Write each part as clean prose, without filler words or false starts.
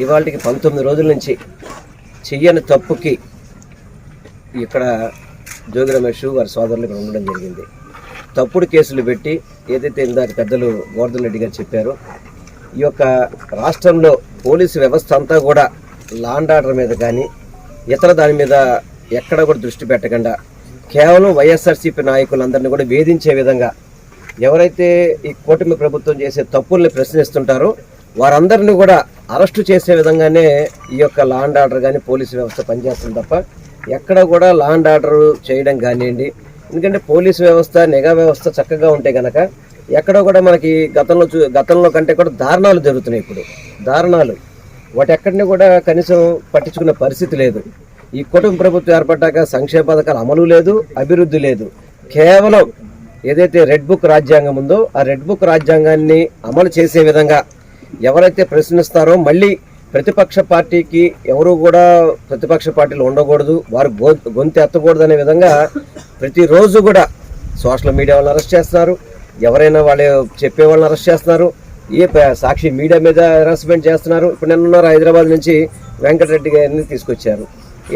ఇవాళకి 19 రోజుల నుంచి చెయ్యని తప్పుకి ఇక్కడ జోగి రమేష్ వారి సోదరులు ఇక్కడ ఉండడం జరిగింది. తప్పుడు కేసులు పెట్టి ఏదైతే ఇందాక పెద్దలు గోవర్ధన్ రెడ్డి గారు చెప్పారో, ఈ యొక్క రాష్ట్రంలో పోలీసు వ్యవస్థ అంతా కూడా లా అండ్ ఆర్డర్ మీద కానీ ఇతర దాని మీద ఎక్కడ కూడా దృష్టి పెట్టకుండా కేవలం వైఎస్ఆర్సీపీ నాయకులందరినీ కూడా వేధించే విధంగా ఎవరైతే ఈ కూటమి ప్రభుత్వం చేసే తప్పుల్ని ప్రశ్నిస్తుంటారో వారందరినీ కూడా అరెస్టు చేసే విధంగానే ఈ యొక్క లా అండ్ ఆర్డర్ కానీ పోలీసు వ్యవస్థ పనిచేస్తుంది తప్ప ఎక్కడ కూడా లా అండ్ ఆర్డర్ చేయడం కానివ్వండి. ఎందుకంటే పోలీసు వ్యవస్థ నిఘా వ్యవస్థ చక్కగా ఉంటే కనుక ఎక్కడో కూడా మనకి గతంలో కంటే కూడా దారుణాలు జరుగుతున్నాయి. ఇప్పుడు దారుణాలు వాటి ఎక్కడిని కూడా కనీసం పట్టించుకునే పరిస్థితి లేదు. ఈ కుటుంబ ప్రభుత్వం ఏర్పడ్డాక సంక్షేమ పథకాలు అమలు లేదు, అభివృద్ధి లేదు. కేవలం ఏదైతే రెడ్ బుక్ రాజ్యాంగం ఉందో ఆ రెడ్ బుక్ రాజ్యాంగాన్ని అమలు చేసే విధంగా ఎవరైతే ప్రశ్నిస్తారో మళ్ళీ ప్రతిపక్ష పార్టీకి ఎవరు కూడా ప్రతిపక్ష పార్టీలు ఉండకూడదు, వారు గొంతు ఎత్తకూడదు అనే విధంగా ప్రతిరోజు కూడా సోషల్ మీడియా వాళ్ళని అరెస్ట్ చేస్తున్నారు, ఎవరైనా వాళ్ళు చెప్పే వాళ్ళని అరెస్ట్ చేస్తున్నారు, సాక్షి మీడియా మీద హెరాస్మెంట్ చేస్తున్నారు. ఇప్పుడు నిన్న హైదరాబాద్ నుంచి వెంకటరెడ్డి గారిని తీసుకొచ్చారు,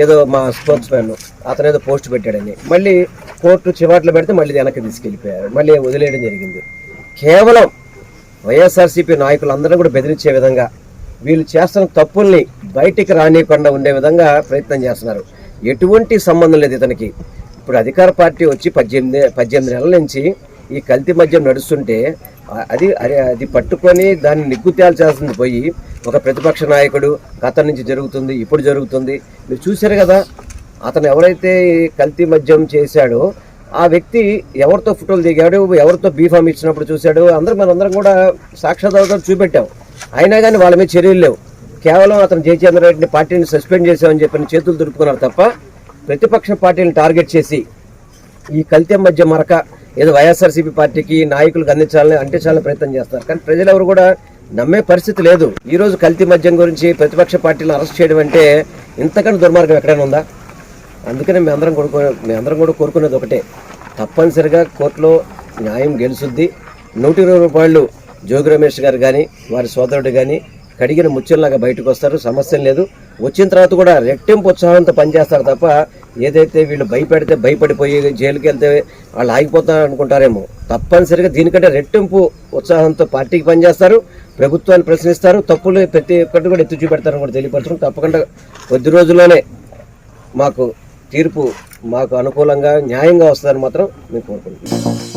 ఏదో మా స్పోర్ట్స్ మ్యాన్ అతను ఏదో పోస్ట్ పెట్టాడని మళ్ళీ కోర్టు చివాట్లు పెడితే మళ్ళీ వెనక్కి తీసుకెళ్ళిపోయారు, మళ్ళీ వదిలేయడం జరిగింది. కేవలం వైఎస్ఆర్సీపీ నాయకులందరూ కూడా బెదిరించే విధంగా వీళ్ళు చేస్తున్న తప్పుల్ని బయటికి రానియకుండా ఉండే విధంగా ప్రయత్నం చేస్తున్నారు. ఎటువంటి సంబంధం లేదు ఇతనికి. ఇప్పుడు అధికార పార్టీ వచ్చి 18 నెలల నుంచి ఈ కల్తీ మద్యం నడుస్తుంటే అది పట్టుకొని దాన్ని నిగ్గు తేల్చాల్సింది పోయి ఒక ప్రతిపక్ష నాయకుడు గతం నుంచి జరుగుతుంది, ఇప్పుడు జరుగుతుంది. మీరు చూశారు కదా, అతను ఎవరైతే కల్తీ మద్యం చేశాడో ఆ వ్యక్తి ఎవరితో ఫోటోలు దిగాడు, ఎవరితో బీఫామ్ ఇచ్చినప్పుడు చూశాడు, మనందరం కూడా సాక్షాత్కారం చూపెట్టాం. అయినా కానీ వాళ్ళ మీద చర్యలు లేవు. కేవలం అతను జయచంద్ర రెడ్డిని పార్టీని సస్పెండ్ చేశామని చెప్పి చేతులు దులుపుకున్నారు తప్ప ప్రతిపక్ష పార్టీని టార్గెట్ చేసి ఈ కల్తీ మద్యం మరక ఏదో వైఎస్ఆర్సీపీ పార్టీకి నాయకులకు అంటించాలని ప్రయత్నం చేస్తారు. కానీ ప్రజలెవరు కూడా నమ్మే పరిస్థితి లేదు. ఈరోజు కల్తీ మద్యం గురించి ప్రతిపక్ష పార్టీలను అరెస్ట్ చేయడం అంటే ఇంతకన్నా దుర్మార్గం ఎక్కడైనా ఉందా? అందుకనే మేమందరం కూడా కోరుకునేది ఒకటే, తప్పనిసరిగా కోర్టులో న్యాయం గెలుచుద్ది. 120 రూపాయలు జోగి రమేష్ గారు కానీ వారి సోదరుడు కానీ కడిగిన ముత్యంలాగా బయటకు వస్తారు, సమస్య లేదు. వచ్చిన తర్వాత కూడా రెట్టింపు ఉత్సాహంతో పనిచేస్తారు తప్ప ఏదైతే వీళ్ళు భయపడిపోయి జైలుకి వెళ్తే వాళ్ళు ఆగిపోతారు అనుకుంటారేమో. తప్పనిసరిగా దీనికంటే రెట్టింపు ఉత్సాహంతో పార్టీకి పనిచేస్తారు, ప్రభుత్వాన్ని ప్రశ్నిస్తారు, తప్పులు ప్రతి ఒక్కటి కూడా ఎత్తి చూపెడతారని కూడా తెలియపరచడం. తప్పకుండా కొద్ది రోజుల్లోనే మాకు తీర్పు మాకు అనుకూలంగా న్యాయంగా వస్తుందని మాత్రం మేము కోరుకుంటున్నాం.